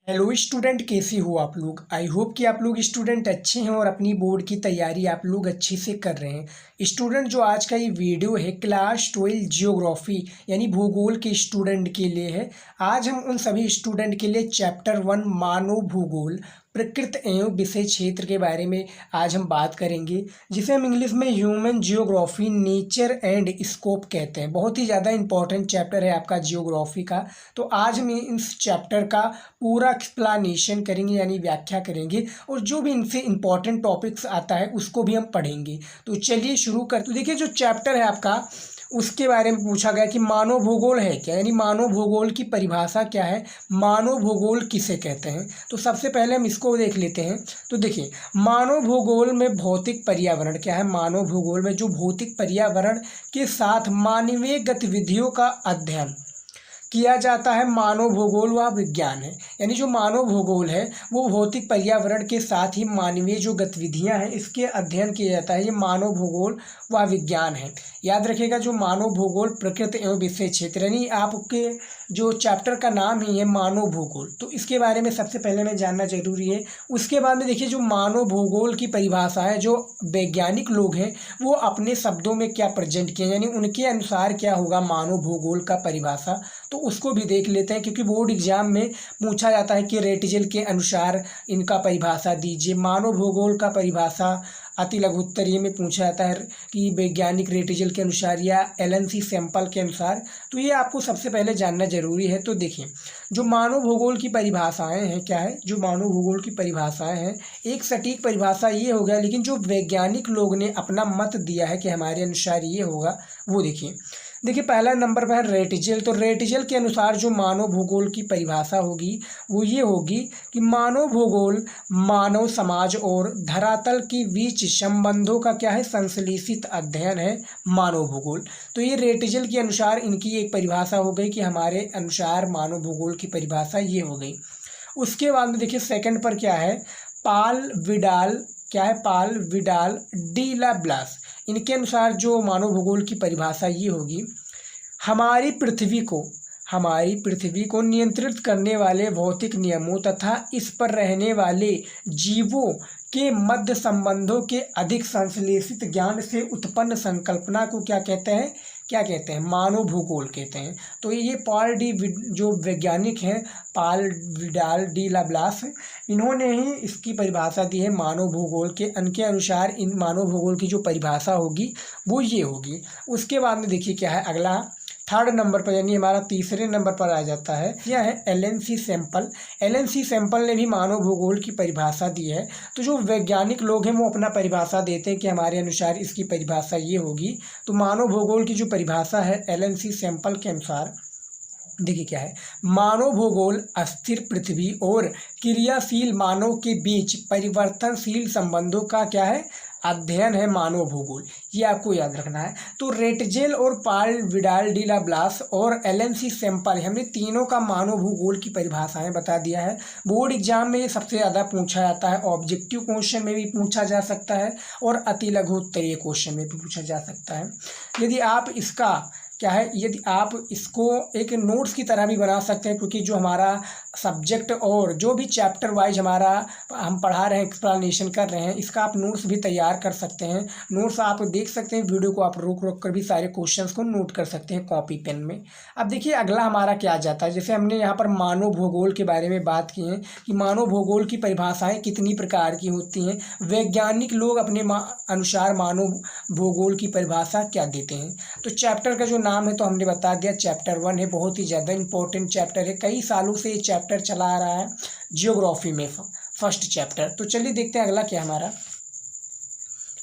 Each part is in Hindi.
हेलो स्टूडेंट, कैसे हो आप लोग। आई होप कि आप लोग स्टूडेंट अच्छे हैं और अपनी बोर्ड की तैयारी आप लोग अच्छे से कर रहे हैं। स्टूडेंट, जो आज का ये वीडियो है क्लास 12 जियोग्राफी यानी भूगोल के स्टूडेंट के लिए है। आज हम उन सभी स्टूडेंट के लिए चैप्टर 1 मानव भूगोल प्रकृति एवं विषय क्षेत्र के बारे में आज हम बात करेंगे, जिसे हम इंग्लिश में human geography nature and scope कहते हैं। बहुत ही ज़्यादा इंपॉर्टेंट चैप्टर है आपका जियोग्राफी का। तो आज हम इस चैप्टर का पूरा एक्सप्लानेशन करेंगे यानी व्याख्या करेंगे, और जो भी इनसे इंपॉर्टेंट टॉपिक्स आता है उसको भी हम पढ़ेंगे। तो चलिए शुरू कर। तो देखिए, जो चैप्टर है आपका उसके बारे में पूछा गया कि मानव भूगोल है क्या, यानी मानव भूगोल की परिभाषा क्या है, मानव भूगोल किसे कहते हैं। तो सबसे पहले हम इसको देख लेते हैं। तो देखिए, मानव भूगोल में भौतिक पर्यावरण क्या है। मानव भूगोल में जो भौतिक पर्यावरण के साथ मानवीय गतिविधियों का अध्ययन किया जाता है, मानव भूगोल वह विज्ञान है। यानी जो मानव भूगोल है वो भौतिक पर्यावरण के साथ ही मानवीय जो गतिविधियां हैं इसके अध्ययन किया जाता है, ये मानव भूगोल वह विज्ञान है। याद रखिएगा, जो मानव भूगोल प्रकृति एवं विषय क्षेत्र, यानी आपके जो चैप्टर का नाम ही है मानव भूगोल, तो इसके बारे में सबसे पहले में जानना जरूरी है। उसके बाद में देखिए, जो मानव भूगोल की परिभाषा है, जो वैज्ञानिक लोग हैं वो अपने शब्दों में क्या प्रेजेंट किए, यानी उनके अनुसार क्या होगा मानव भूगोल का परिभाषा, तो उसको भी देख लेते हैं। क्योंकि बोर्ड एग्जाम में पूछा जाता है कि रेटिजल के अनुसार इनका परिभाषा दीजिए। मानव भूगोल का परिभाषा अति लघु उत्तरीय में पूछा जाता है कि वैज्ञानिक रेटिजल के अनुसार या एलएनसी सैंपल के अनुसार। तो ये आपको सबसे पहले जानना जरूरी है। तो देखिए, जो मानव भूगोल की परिभाषाएं हैं क्या है, जो मानव भूगोल की परिभाषाएं हैं, एक सटीक परिभाषा ये हो गया, लेकिन जो वैज्ञानिक लोग ने अपना मत दिया है कि हमारे अनुसार ये होगा, वो देखिए पहला नंबर पर है रेटिजल। तो रेटिजल के अनुसार जो मानव भूगोल की परिभाषा होगी वो ये होगी कि मानव भूगोल मानव समाज और धरातल के बीच संबंधों का क्या है, संश्लेषित अध्ययन है मानव भूगोल। तो ये रेटिजल के अनुसार इनकी एक परिभाषा हो गई कि हमारे अनुसार मानव भूगोल की परिभाषा ये हो गई। उसके बाद में देखिए सेकंड पर क्या है, पाल विडाल क्या है, पाल विडाल डी ला ब्लास। इनके अनुसार जो मानव भूगोल की परिभाषा ये होगी, हमारी पृथ्वी को नियंत्रित करने वाले भौतिक नियमों तथा इस पर रहने वाले जीवों के मध्य संबंधों के अधिक संश्लेषित ज्ञान से उत्पन्न संकल्पना को क्या कहते हैं, मानव भूगोल कहते हैं। तो ये जो वैज्ञानिक हैं पाल विडाल डी ला ब्लास, इन्होंने ही इसकी परिभाषा दी है मानव भूगोल के। इनके अनुसार इन मानव भूगोल की जो परिभाषा होगी वो ये होगी। उसके बाद में देखिए क्या है अगला, थर्ड नंबर पर यानी हमारा तीसरे नंबर पर आ जाता है, यह है एलएनसी सैंपल। एलएनसी सैंपल ने भी मानव भूगोल की परिभाषा दी है। तो जो वैज्ञानिक लोग हैं वो अपना परिभाषा देते हैं कि हमारे अनुसार इसकी परिभाषा ये होगी। तो मानव भूगोल की जो परिभाषा है एलएनसी सैंपल के अनुसार देखिए क्या है, मानव भूगोल अस्थिर पृथ्वी और क्रियाशील मानव के बीच परिवर्तनशील संबंधों का क्या है, अध्ययन है मानव भूगोल। ये आपको याद रखना है। तो रेटजेल और पाल विडाल डी ला ब्लास और एलएनसी सैंपल, हमने तीनों का मानव भूगोल की परिभाषाएं बता दिया है। बोर्ड एग्जाम में ये सबसे ज़्यादा पूछा जाता है, ऑब्जेक्टिव क्वेश्चन में भी पूछा जा सकता है और अति लघु उत्तरीय क्वेश्चन में भी पूछा जा सकता है। यदि आप इसका क्या है, यदि आप इसको एक नोट्स की तरह भी बना सकते हैं, क्योंकि जो हमारा सब्जेक्ट और जो भी चैप्टर वाइज हमारा हम पढ़ा रहे हैं, एक्सप्लेनेशन कर रहे हैं, इसका आप नोट्स भी तैयार कर सकते हैं। नोट्स आप देख सकते हैं, वीडियो को आप रोक रोक कर भी सारे क्वेश्चंस को नोट कर सकते हैं कॉपी पेन में। अब देखिए अगला हमारा क्या आ जाता है, जैसे हमने यहाँ पर मानव भूगोल के बारे में बात की है कि मानव भूगोल की परिभाषाएँ कितनी प्रकार की होती हैं, वैज्ञानिक लोग अपने अनुसार मानव भूगोल की परिभाषा क्या देते हैं। तो चैप्टर का जो नाम है तो हमने बता दिया, चैप्टर 1 है, बहुत ही ज़्यादा इंपॉर्टेंट चैप्टर है। कई सालों से ये चैप्टर चला आ रहा है जियोग्राफी में, फर्स्ट चैप्टर। तो चलिए देखते हैं अगला क्या हमारा।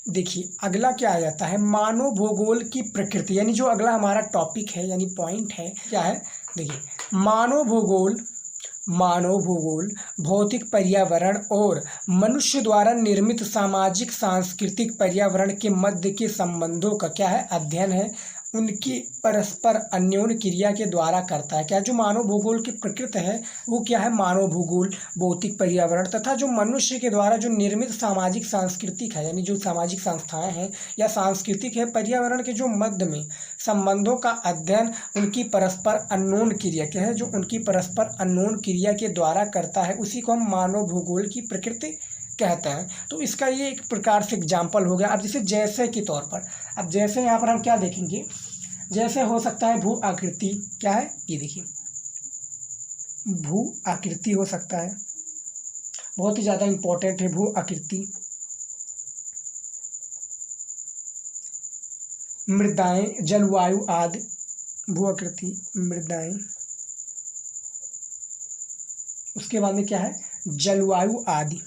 देखिए अगला क्या आ जाता है, मानव भूगोल की प्रकृति, यानी जो अगला हमारा टॉपिक है यानी पॉइंट है क्या है, देखिए मानव भूगोल भौतिक पर्यावरण और मनुष्य द्वारा निर्मित सामाजिक सांस्कृतिक पर्यावरण के मध्य के संबंधों का क्या है, अध्ययन है। उनकी परस्पर अन्योन्य क्रिया के द्वारा करता है। क्या जो मानव भूगोल की प्रकृति है वो क्या है, मानव भूगोल, भौतिक पर्यावरण तथा जो मनुष्य के द्वारा जो निर्मित सामाजिक सांस्कृतिक है, यानी जो सामाजिक संस्थाएं हैं या सांस्कृतिक है पर्यावरण के जो मध्य में संबंधों का अध्ययन उनकी परस्पर अन्योन्य क्रिया क्या है, जो उनकी परस्पर अन्योन्य क्रिया के द्वारा करता है, उसी को हम मानव भूगोल की प्रकृति कहते हैं। तो इसका ये एक प्रकार से एग्जाम्पल हो गया। अब जैसे के तौर पर, अब जैसे यहाँ पर हम क्या देखेंगे, जैसे हो सकता है भू आकृति, क्या है ये देखिए, भू आकृति हो सकता है, बहुत ही ज़्यादा इम्पोर्टेंट है भू आकृति। मृदाएं, जलवायु आदि, भू आकृति, मृदाएं, उसके बाद में क्या है, जलवायु आदि,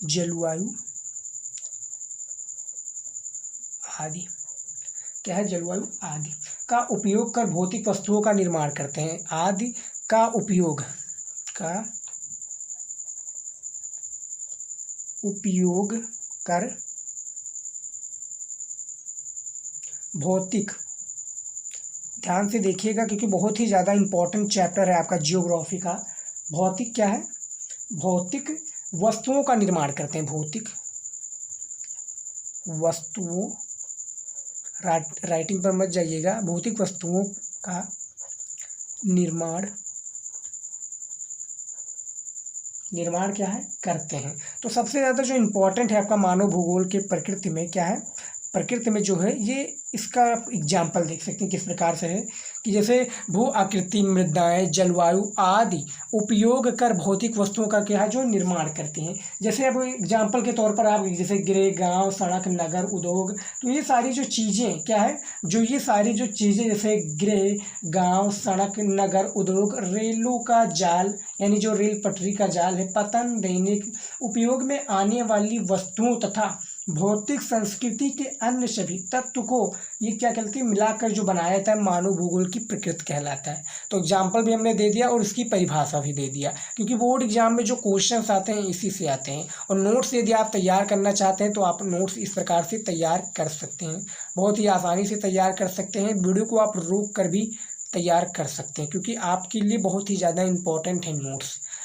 जलवायु आदि, क्या है, जलवायु आदि का उपयोग कर भौतिक वस्तुओं का निर्माण करते हैं। आदि का उपयोग कर भौतिक, ध्यान से देखिएगा क्योंकि बहुत ही ज़्यादा इम्पोर्टेंट चैप्टर है आपका जियोग्राफी का। भौतिक क्या है, भौतिक वस्तुओं का निर्माण करते हैं, भौतिक वस्तुओं, राइटिंग पर मत जाइएगा, भौतिक वस्तुओं का निर्माण क्या है, करते हैं। तो सबसे ज़्यादा जो इम्पोर्टेंट है आपका मानव भूगोल के प्रकृति में क्या है, प्रकृति में जो है ये इसका एग्जाम्पल देख सकते हैं किस प्रकार से है कि जैसे भू आकृति, मृदाएं, जलवायु आदि उपयोग कर भौतिक वस्तुओं का क्या है, जो निर्माण करते हैं। जैसे अब एग्जाम्पल के तौर पर आप जैसे गृह, गांव, सड़क, नगर, उद्योग, तो ये सारी जो चीज़ें क्या है, जो ये सारी जो चीज़ें जैसे गृह, गांव, सड़क, नगर, उद्योग, रेलों का जाल यानी जो रेल पटरी का जाल है, पतन, दैनिक उपयोग में आने वाली वस्तुओं तथा भौतिक संस्कृति के अन्य सभी तत्व को ये क्या कहते हैं, मिलाकर जो बनाया जाता है मानव भूगोल की प्रकृति कहलाता है। तो एग्जाम्पल भी हमने दे दिया और इसकी परिभाषा भी दे दिया, क्योंकि बोर्ड एग्जाम में जो क्वेश्चंस आते हैं इसी से आते हैं। और नोट्स यदि आप तैयार करना चाहते हैं तो आप नोट्स इस प्रकार से तैयार कर सकते हैं, बहुत ही आसानी से तैयार कर सकते हैं। वीडियो को आप रोक कर भी तैयार कर सकते हैं क्योंकि आपके लिए बहुत ही ज़्यादा इम्पोर्टेंट है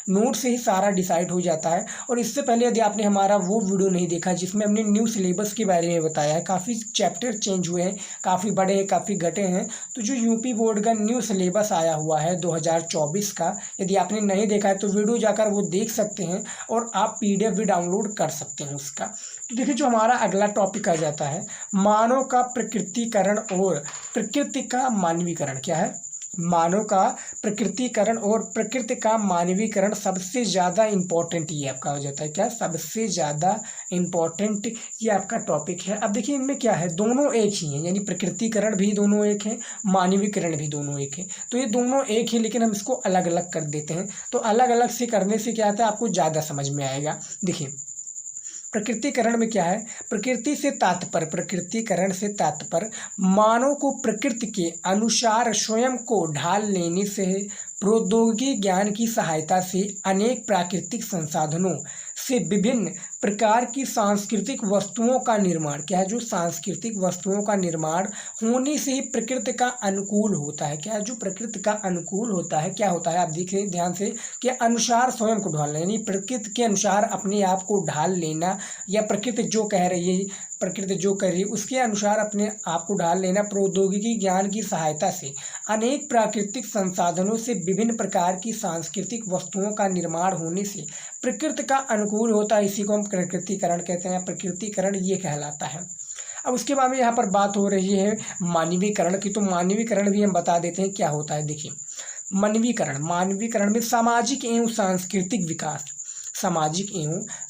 नोट से ही सारा डिसाइड हो जाता है। और इससे पहले यदि आपने हमारा वो वीडियो नहीं देखा जिसमें हमने न्यू सिलेबस के बारे में बताया है, काफ़ी चैप्टर चेंज हुए हैं, काफ़ी बड़े हैं, काफ़ी घटे हैं, तो जो यूपी बोर्ड का न्यू सिलेबस आया हुआ है 2024 का, यदि आपने नहीं देखा है तो वीडियो जाकर वो देख सकते हैं और आप PDF भी डाउनलोड कर सकते हैं उसका। तो देखिए जो हमारा अगला टॉपिक आ जाता है मानव का प्रकृतिकरण और प्रकृति का मानवीकरण। क्या है, मानव का प्रकृतिकरण और प्रकृति का मानवीकरण सबसे ज़्यादा इम्पोर्टेंट ये आपका हो जाता है। क्या, सबसे ज़्यादा इम्पोर्टेंट ये आपका टॉपिक है। अब देखिए इनमें क्या है, दोनों एक ही हैं, यानी प्रकृतिकरण भी दोनों एक है, मानवीकरण भी दोनों एक है। तो ये दोनों एक है लेकिन हम इसको अलग अलग कर देते हैं। तो अलग अलग से करने से क्या आता है, आपको ज़्यादा समझ में आएगा। देखिए प्रकृतिकरण में क्या है, प्रकृतिकरण से तात्पर्य मानव को प्रकृति के अनुसार स्वयं को ढाल लेने से प्रौद्योगिकी ज्ञान की सहायता से अनेक प्राकृतिक संसाधनों से विभिन्न प्रकार की सांस्कृतिक वस्तुओं का निर्माण। क्या है, जो सांस्कृतिक वस्तुओं का निर्माण होने से ही प्रकृति का अनुकूल होता है। क्या है, जो प्रकृति का अनुकूल होता है, क्या होता है आप देखिए ध्यान से कि अनुसार स्वयं को ढालना, यानी प्रकृति के अनुसार अपने आप को ढाल लेना, या प्रकृति जो कह रही है, प्रकृति जो कर रही है उसके अनुसार अपने आप को ढाल लेना। प्रौद्योगिकी ज्ञान की सहायता से अनेक प्राकृतिक संसाधनों से विभिन्न प्रकार की सांस्कृतिक वस्तुओं का निर्माण होने से प्रकृति का अनुकूल होता है, इसी को हम प्रकृतिकरण कहते हैं। प्रकृतिकरण ये कहलाता है। अब उसके बाद में यहाँ पर बात हो रही है मानवीकरण की, तो मानवीकरण भी हम बता देते हैं क्या होता है। देखिए मानवीकरण में सामाजिक एवं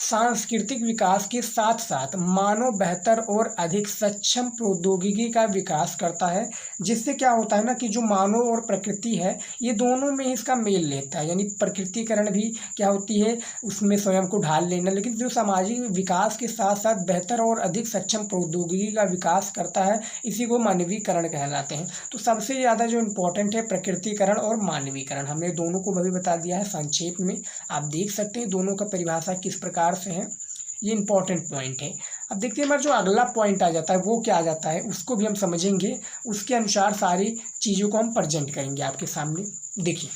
सांस्कृतिक विकास के साथ साथ मानव बेहतर और अधिक सक्षम प्रौद्योगिकी का विकास करता है, जिससे क्या होता है ना कि जो मानव और प्रकृति है ये दोनों में इसका मेल लेता है। यानी प्रकृतिकरण भी क्या होती है, उसमें स्वयं को ढाल लेना, लेकिन जो सामाजिक विकास के साथ साथ बेहतर और अधिक सक्षम प्रौद्योगिकी का विकास करता है, इसी को मानवीकरण कहलाते हैं। तो सबसे ज़्यादा जो इम्पोर्टेंट है प्रकृतिकरण और मानवीकरण, हमने दोनों को भी बता दिया है संक्षेप में, आप देख सकते हैं दोनों का परिभाषा किस प्रकार से है। ये इंपॉर्टेंट पॉइंट है। अब देखते हैं हमारा जो अगला पॉइंट आ जाता है वो क्या आ जाता है, उसको भी हम समझेंगे, उसके अनुसार सारी चीज़ों को हम प्रेजेंट करेंगे आपके सामने। देखिए,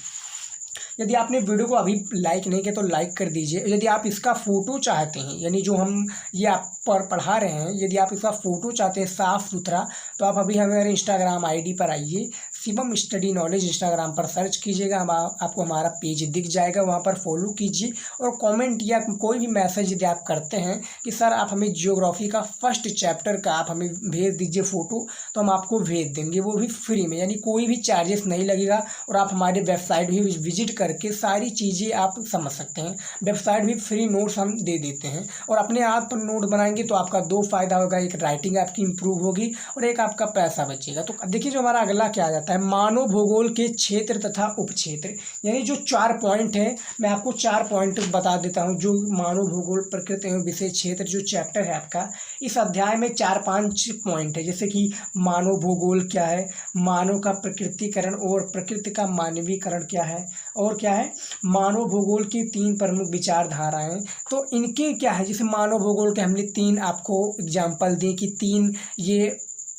यदि आपने वीडियो को अभी लाइक नहीं किया तो लाइक कर दीजिए। यदि आप इसका फ़ोटो चाहते हैं, यानी जो हम ये आप पर पढ़ा रहे हैं, यदि आप इसका फ़ोटो चाहते हैं साफ़ सुथरा, तो आप अभी हमारे इंस्टाग्राम आईडी पर आइए, शिवम स्टडी नॉलेज इंस्टाग्राम पर सर्च कीजिएगा, हम आपको हमारा पेज दिख जाएगा, वहाँ पर फॉलो कीजिए और कमेंट या कोई भी मैसेज यदि आप करते हैं कि सर आप हमें जियोग्राफी का फर्स्ट चैप्टर का आप हमें भेज दीजिए फ़ोटो, तो हम आपको भेज देंगे, वो भी फ्री में, यानी कोई भी चार्जेस नहीं लगेगा। और आप हमारे वेबसाइट भी विजिट करके सारी चीज़ें आप समझ सकते हैं। वेबसाइट भी फ्री नोट्स हम दे देते हैं और अपने आप नोट बनाएंगे तो आपका दो फ़ायदा होगा, एक राइटिंग आपकी इम्प्रूव होगी और एक आपका पैसा बचेगा। तो देखिए जो हमारा अगला क्या आ जाता है, मानव भूगोल के क्षेत्र तथा उपक्षेत्र, यानी जो 4 पॉइंट है, मैं आपको 4 पॉइंट बता देता हूँ। जो मानव भूगोल प्रकृति एवं विशेष क्षेत्र जो चैप्टर है आपका, इस अध्याय में 4-5 पॉइंट है, जैसे कि मानव भूगोल क्या है, मानव का प्रकृतिकरण और प्रकृति का मानवीकरण क्या है, और क्या है मानव भूगोल की 3 प्रमुख विचारधाराएं। तो इनके क्या है, जैसे मानव भूगोल के हमने 3 आपको एग्जाम्पल दिए कि 3 ये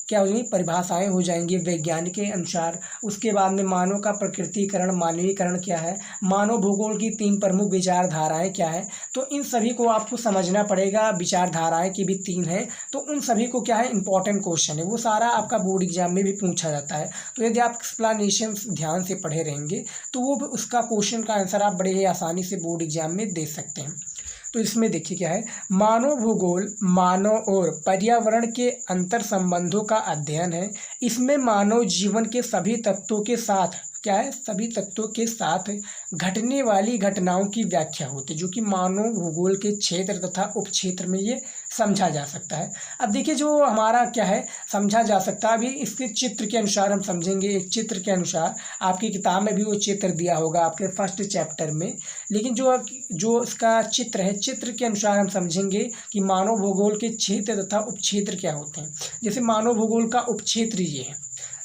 क्या हो जाएंगी, परिभाषाएं हो जाएंगी वैज्ञानिक के अनुसार। उसके बाद में मानव का प्रकृतिकरण मानवीकरण क्या है, मानव भूगोल की 3 प्रमुख विचारधाराएं क्या है। तो इन सभी को आपको समझना पड़ेगा, विचारधाराएं की भी 3 है, तो उन सभी को क्या है इंपॉर्टेंट क्वेश्चन है, वो सारा आपका बोर्ड एग्जाम में भी पूछा जाता है। तो यदि आप एक्सप्लेनेशन ध्यान से पढ़े रहेंगे तो वो उसका क्वेश्चन का आंसर आप बड़े ही आसानी से बोर्ड एग्जाम में दे सकते हैं। तो इसमें देखिए क्या है, मानव भूगोल मानव और पर्यावरण के अंतर संबंधों का अध्ययन है। इसमें मानव जीवन के सभी तत्वों के साथ क्या है, सभी तत्वों के साथ घटने वाली घटनाओं की व्याख्या होती है, जो कि मानव भूगोल के क्षेत्र तथा उपक्षेत्र में ये समझा जा सकता है। अब देखिए जो हमारा क्या है समझा जा सकता है, अभी इसके चित्र के अनुसार हम समझेंगे। एक चित्र के अनुसार आपकी किताब में भी वो चित्र दिया होगा आपके फर्स्ट चैप्टर में, लेकिन जो जो इसका चित्र है, चित्र के अनुसार हम समझेंगे कि मानव भूगोल के क्षेत्र तथा उपक्षेत्र क्या होते हैं। जैसे मानव भूगोल का उपक्षेत्र ये है,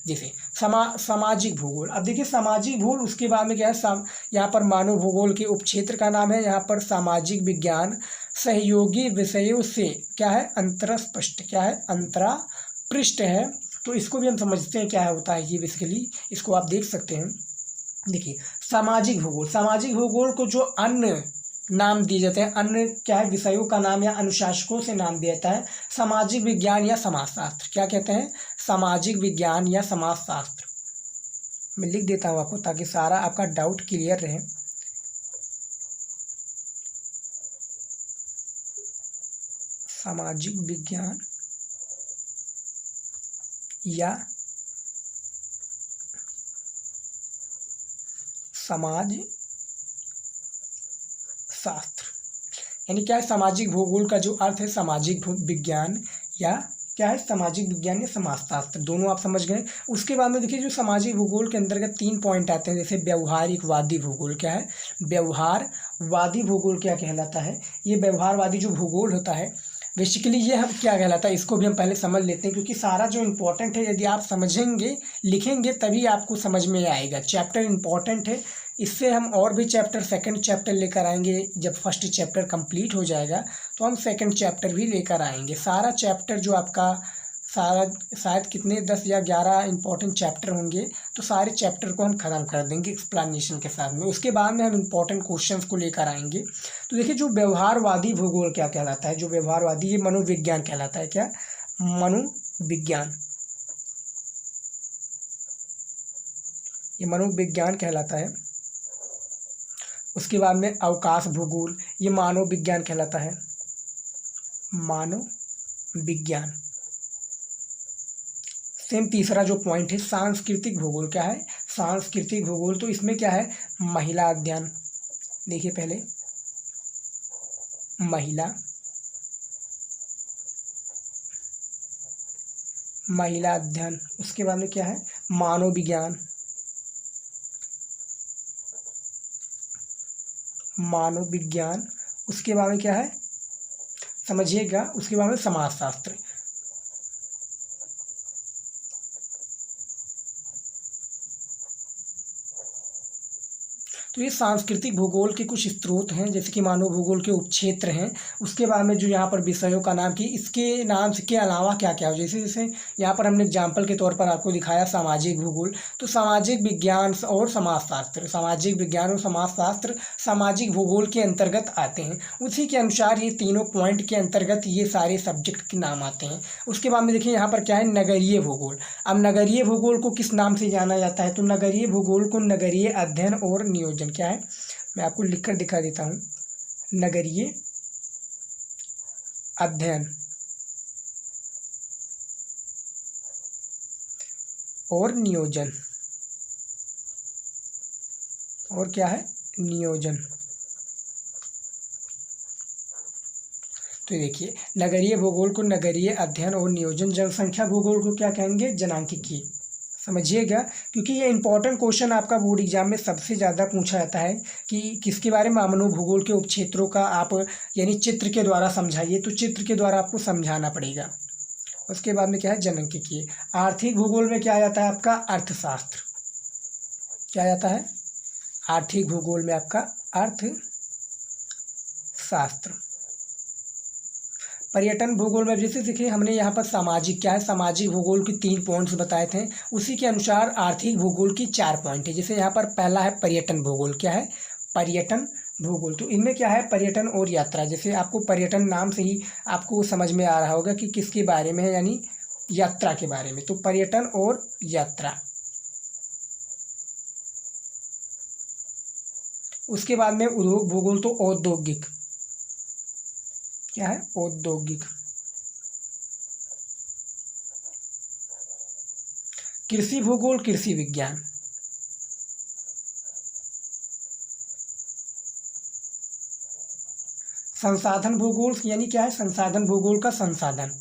जैसे सामाजिक भूगोल। अब देखिए सामाजिक भूगोल, उसके बाद में क्या है, यहाँ पर मानव भूगोल के उपक्षेत्र का नाम है, यहाँ पर सामाजिक विज्ञान सहयोगी विषयों से क्या है अंतरस्पष्ट, क्या है अंतरापृष्ठ है। तो इसको भी हम समझते हैं क्या होता है ये, बेसिकली इसको आप देख सकते हैं। देखिए सामाजिक भूगोल, सामाजिक भूगोल को जो अन्य नाम दिए जाते हैं, अन्य क्या है विषयों का नाम या अनुशासकों से नाम दिया जाता है सामाजिक विज्ञान या समाजशास्त्र। क्या कहते हैं, सामाजिक विज्ञान या समाजशास्त्र। मैं लिख देता हूँ आपको ताकि सारा आपका डाउट क्लियर रहे। सामाजिक विज्ञान या समाज शास्त्र, यानी क्या है सामाजिक भूगोल का जो अर्थ है सामाजिक विज्ञान या क्या है सामाजिक विज्ञान या समाजशास्त्र, दोनों आप समझ गए। उसके बाद में देखिए जो सामाजिक भूगोल के अंतर्गत 3 पॉइंट आते हैं, जैसे व्यवहारिकवादी भूगोल। क्या है व्यवहारवादी भूगोल क्या कहलाता है, ये व्यवहारवादी जो भूगोल होता है बेसिकली ये हम क्या कहलाता है, इसको भी हम पहले समझ लेते हैं, क्योंकि सारा जो इम्पोर्टेंट है यदि आप समझेंगे लिखेंगे तभी आपको समझ में आएगा। चैप्टर इम्पोर्टेंट है, इससे हम और भी चैप्टर सेकंड चैप्टर लेकर आएंगे। जब फर्स्ट चैप्टर कंप्लीट हो जाएगा तो हम सेकंड चैप्टर भी लेकर आएंगे। सारा चैप्टर जो आपका सारा शायद कितने 10 या 11 इंपॉर्टेंट चैप्टर होंगे, तो सारे चैप्टर को हम ख़त्म कर देंगे एक्सप्लेनेशन के साथ में। उसके बाद में हम इंपॉर्टेंट क्वेश्चंस को लेकर आएंगे। तो देखिए जो व्यवहारवादी भूगोल क्या कहलाता है, जो व्यवहारवादी ये मनोविज्ञान कहलाता है। क्या मनोविज्ञान, ये मनोविज्ञान कहलाता है। उसके बाद में अवकाश भूगोल, ये मानव विज्ञान कहलाता है, मानव विज्ञान। सेम तीसरा जो पॉइंट है सांस्कृतिक भूगोल। क्या है सांस्कृतिक भूगोल, तो इसमें क्या है महिला अध्ययन। देखिए पहले महिला अध्ययन, उसके बाद में क्या है मानव विज्ञान, उसके बाद में क्या है समझिएगा, उसके बाद में समाजशास्त्र। तो ये सांस्कृतिक भूगोल के कुछ स्रोत हैं, जैसे कि मानव भूगोल के उपक्षेत्र हैं। उसके बाद में जो यहाँ पर विषयों का नाम कि इसके नाम के अलावा क्या क्या हो, जैसे जैसे यहाँ पर हमने एग्जाम्पल के तौर पर आपको दिखाया सामाजिक भूगोल, तो सामाजिक विज्ञान और समाजशास्त्र, सामाजिक विज्ञान और समाजशास्त्र सामाजिक भूगोल के अंतर्गत आते हैं। उसी के अनुसार ये तीनों पॉइंट के अंतर्गत ये सारे सब्जेक्ट के नाम आते हैं। उसके बाद में देखिए यहाँ पर क्या है, नगरीय भूगोल। अब नगरीय भूगोल को किस नाम से जाना जाता है, तो नगरीय भूगोल को नगरीय अध्ययन और नियोजन, क्या है मैं आपको लिखकर दिखा देता हूँ, नगरीय अध्ययन और नियोजन, और क्या है, नियोजन। तो देखिए नगरीय भूगोल को नगरीय अध्ययन और नियोजन, जनसंख्या भूगोल को क्या कहेंगे, जनांकिकी। समझिएगा, क्योंकि ये इंपॉर्टेंट क्वेश्चन आपका बोर्ड एग्जाम में सबसे ज़्यादा पूछा जाता है कि किसके बारे में, मानव भूगोल के उपक्षेत्रों का आप यानी चित्र के द्वारा समझाइए, तो चित्र के द्वारा आपको समझाना पड़ेगा। उसके बाद में क्या है, जनांकिकी। आर्थिक भूगोल में क्या आ जाता है आपका, अर्थशास्त्र। क्या जाता है, आर्थिक भूगोल में आपका अर्थशास्त्र। पर्यटन भूगोल में जैसे देखिए हमने यहाँ पर सामाजिक, क्या है, सामाजिक भूगोल के 3 पॉइंट्स बताए थे, उसी के अनुसार आर्थिक भूगोल की 4 पॉइंट है। जैसे यहाँ पर पहला है पर्यटन भूगोल, क्या है, पर्यटन भूगोल। तो इनमें क्या है, पर्यटन और यात्रा। जैसे आपको पर्यटन नाम से ही आपको समझ में आ रहा होगा कि किसके बारे में है, यानी यात्रा के बारे में। तो पर्यटन और यात्रा। उसके बाद में उद्योग भूगोल, तो औद्योगिक, क्या है, औद्योगिक। कृषि भूगोल, कृषि विज्ञान। संसाधन भूगोल यानी क्या है, संसाधन भूगोल का संसाधन।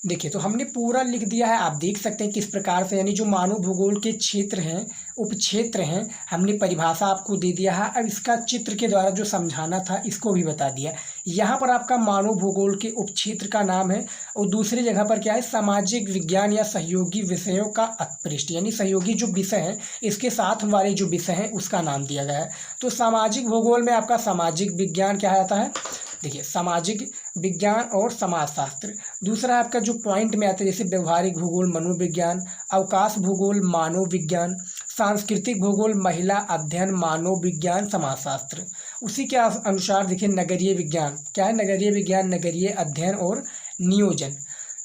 देखिए तो हमने पूरा लिख दिया है, आप देख सकते हैं किस प्रकार से, यानी जो मानव भूगोल के क्षेत्र हैं, उपक्षेत्र हैं, हमने परिभाषा आपको दे दिया है। अब इसका चित्र के द्वारा जो समझाना था इसको भी बता दिया। यहाँ पर आपका मानव भूगोल के उपक्षेत्र का नाम है, और दूसरी जगह पर क्या है, सामाजिक विज्ञान या सहयोगी विषयों का उत्कृष्ट, यानी सहयोगी जो विषय हैं इसके साथ वाले जो विषय हैं उसका नाम दिया गया है। तो सामाजिक भूगोल में आपका सामाजिक विज्ञान क्या आता है, देखिए सामाजिक विज्ञान और समाजशास्त्र। दूसरा आपका जो पॉइंट में आता है, जैसे व्यवहारिक भूगोल मनोविज्ञान, अवकाश भूगोल मानव विज्ञान, सांस्कृतिक भूगोल महिला अध्ययन मानव विज्ञान समाजशास्त्र। उसी के अनुसार देखिए नगरीय विज्ञान, क्या है, नगरीय विज्ञान नगरीय अध्ययन और नियोजन।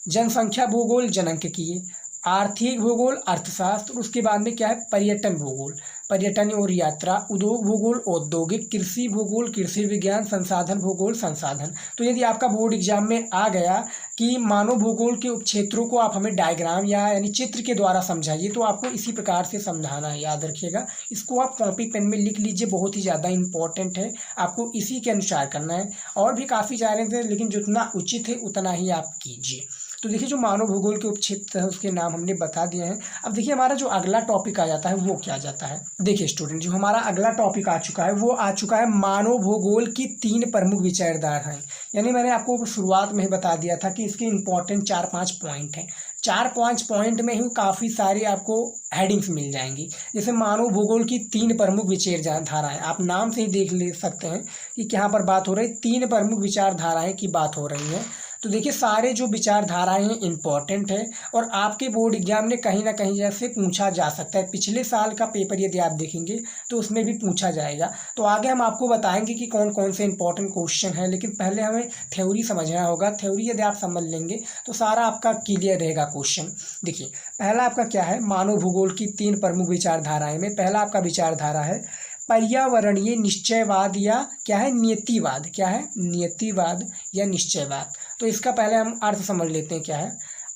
जनसंख्या भूगोल जनांकिकीय, आर्थिक भूगोल अर्थशास्त्र। उसके बाद में क्या है, पर्यटन भूगोल पर्यटन और यात्रा, उद्योग भूगोल औद्योगिक, कृषि भूगोल कृषि विज्ञान, संसाधन भूगोल संसाधन। तो यदि आपका बोर्ड एग्जाम में आ गया कि मानव भूगोल के उपक्षेत्रों को आप हमें डायग्राम या यानी चित्र के द्वारा समझाइए, तो आपको इसी प्रकार से समझाना है, याद रखिएगा। इसको आप कॉपी पेन में लिख लीजिए, बहुत ही ज़्यादा इंपॉर्टेंट है, आपको इसी के अनुसार करना है। और भी काफ़ी सारे थे, लेकिन जितना उचित है उतना ही आप कीजिए। तो देखिए जो मानव भूगोल के उपक्षेत्र है उसके नाम हमने बता दिए हैं। अब देखिए हमारा जो अगला टॉपिक आ जाता है वो क्या जाता है, देखिए स्टूडेंट जो हमारा अगला टॉपिक आ चुका है वो आ चुका है मानव भूगोल की 3 प्रमुख विचारधाराएं। यानी मैंने आपको शुरुआत में ही बता दिया था कि इसके इंपॉर्टेंट 4-5 पॉइंट हैं। 4-5 पॉइंट में ही काफ़ी सारे आपको हेडिंग्स मिल जाएंगी। जैसे मानव भूगोल की 3 प्रमुख विचारधाराएं, आप नाम से ही देख ले सकते हैं कि यहाँ पर बात हो रही है 3 प्रमुख विचारधाराएं की बात हो रही है। तो देखिए सारे जो विचारधाराएं हैं इंपॉर्टेंट है और आपके बोर्ड एग्जाम में कहीं ना कहीं जैसे पूछा जा सकता है। पिछले साल का पेपर यदि आप देखेंगे तो उसमें भी पूछा जाएगा। तो आगे हम आपको बताएंगे कि कौन कौन से इंपॉर्टेंट क्वेश्चन हैं, लेकिन पहले हमें थ्योरी समझना होगा। थ्योरी यदि आप समझ लेंगे तो सारा आपका क्लियर रहेगा क्वेश्चन। देखिए पहला आपका क्या है, मानव भूगोल की 3 प्रमुख विचारधाराएं में पहला आपका विचारधारा है पर्यावरणीय निश्चयवाद या क्या है, नियतिवाद। क्या है, नियतिवाद या निश्चयवाद। तो इसका पहले हम अर्थ समझ लेते हैं क्या है।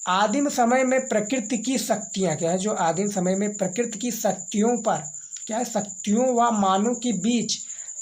आदिम समय में प्रकृति की शक्तियाँ, क्या है, जो आदिम समय में प्रकृति की शक्तियों पर क्या है, शक्तियों व मानव के बीच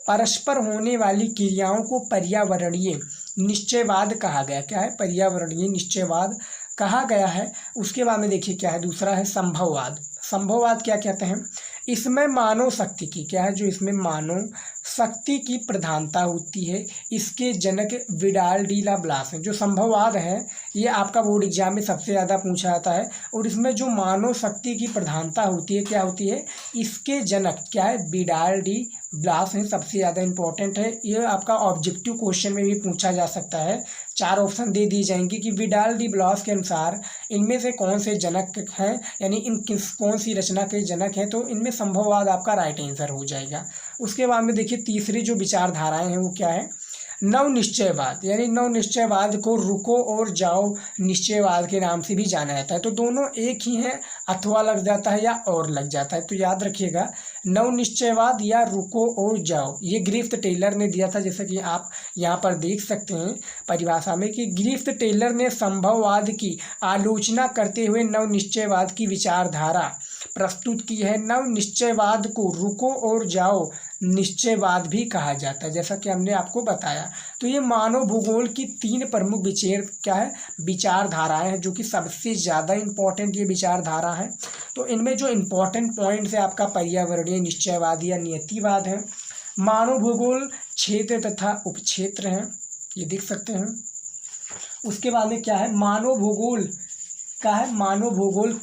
परस्पर होने वाली क्रियाओं को पर्यावरणीय निश्चयवाद कहा गया। क्या है, पर्यावरणीय निश्चयवाद कहा गया है। उसके बाद में देखिए क्या है, दूसरा है संभववाद। संभववाद क्या कहते हैं, इसमें मानव शक्ति की, क्या है, जो इसमें मानव शक्ति की प्रधानता होती है। इसके जनक विडाल डी ला ब्लास हैं। जो संभववाद है ये आपका बोर्ड एग्जाम में सबसे ज़्यादा पूछा जाता है और इसमें जो मानव शक्ति की प्रधानता होती है क्या होती है, इसके जनक क्या है, विडाल डी ब्लास हैं, सबसे ज़्यादा इंपॉर्टेंट है। ये आपका ऑब्जेक्टिव क्वेश्चन में भी पूछा जा सकता है। 4 ऑप्शन दे दिए जाएंगे कि विडाल डी ब्लास के अनुसार इनमें से कौन से जनक हैं, यानी कौन सी रचना के जनक हैं, तो इनमें संभववाद आपका राइट आंसर हो जाएगा। उसके बाद में देखिए तीसरी जो विचारधाराएं हैं वो क्या है, नव निश्चयवाद, यानी नव निश्चयवाद को रुको और जाओ निश्चयवाद के नाम से भी जाना जाता है। तो दोनों एक ही हैं, अथवा लग जाता है या और लग जाता है, तो याद रखिएगा नव निश्चयवाद या रुको और जाओ। ये ग्रिफ्थ टेलर ने दिया था, जैसे कि आप यहाँ पर देख सकते हैं परिभाषा में कि ग्रिफ्थ टेलर ने संभववाद की आलोचना करते हुए नव निश्चयवाद की विचारधारा प्रस्तुत की है। नव निश्चयवाद को रुको और जाओ निश्चयवाद भी कहा जाता है, जैसा कि हमने आपको बताया। तो ये मानव भूगोल की 3 प्रमुख विचारधाराएं हैं, जो कि सबसे ज़्यादा इम्पोर्टेंट ये विचारधारा है। तो इनमें जो इम्पोर्टेंट पॉइंट्स है आपका पर्यावरणीय निश्चयवाद या नियतिवाद है, मानव भूगोल क्षेत्र तथा उपक्षेत्र हैं, ये देख सकते हैं। उसके बाद में क्या है, मानव भूगोल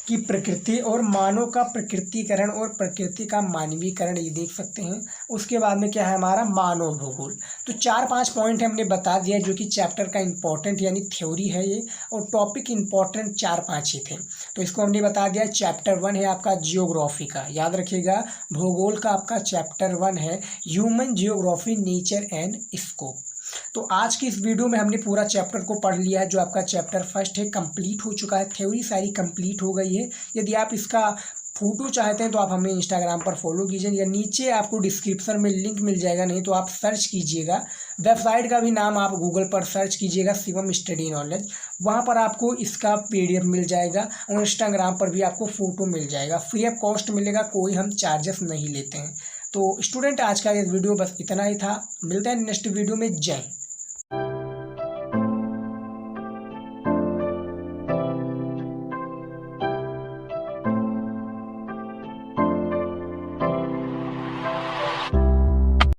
की प्रकृति और मानव का प्रकृतिकरण और प्रकृति का मानवीकरण, ये देख सकते हैं। उसके बाद में क्या है हमारा मानव भूगोल। तो 4-5 पॉइंट हमने बता दिया जो कि चैप्टर का इम्पोर्टेंट यानी थ्योरी है ये, और टॉपिक इम्पोर्टेंट 4-5 ही थे। तो इसको हमने बता दिया। चैप्टर 1 है आपका जियोग्राफी का, याद रखिएगा भूगोल का आपका चैप्टर 1 है human geography nature and scope. तो आज की इस वीडियो में हमने पूरा चैप्टर को पढ़ लिया है। जो आपका चैप्टर 1 है कंप्लीट हो चुका है, थ्योरी सारी कंप्लीट हो गई है। यदि आप इसका फोटो चाहते हैं तो आप हमें इंस्टाग्राम पर फॉलो कीजिए, या नीचे आपको डिस्क्रिप्शन में लिंक मिल जाएगा, नहीं तो आप सर्च कीजिएगा। वेबसाइट का भी नाम आप गूगल पर सर्च कीजिएगा शिवम स्टडी नॉलेज, वहाँ पर आपको इसका PDF मिल जाएगा और इंस्टाग्राम पर भी आपको फ़ोटो मिल जाएगा। फ्री ऑफ कॉस्ट मिलेगा, कोई हम चार्जेस नहीं लेते हैं। तो स्टूडेंट आज का ये वीडियो बस इतना ही था, मिलते हैं नेक्स्ट वीडियो में। जय हिंद।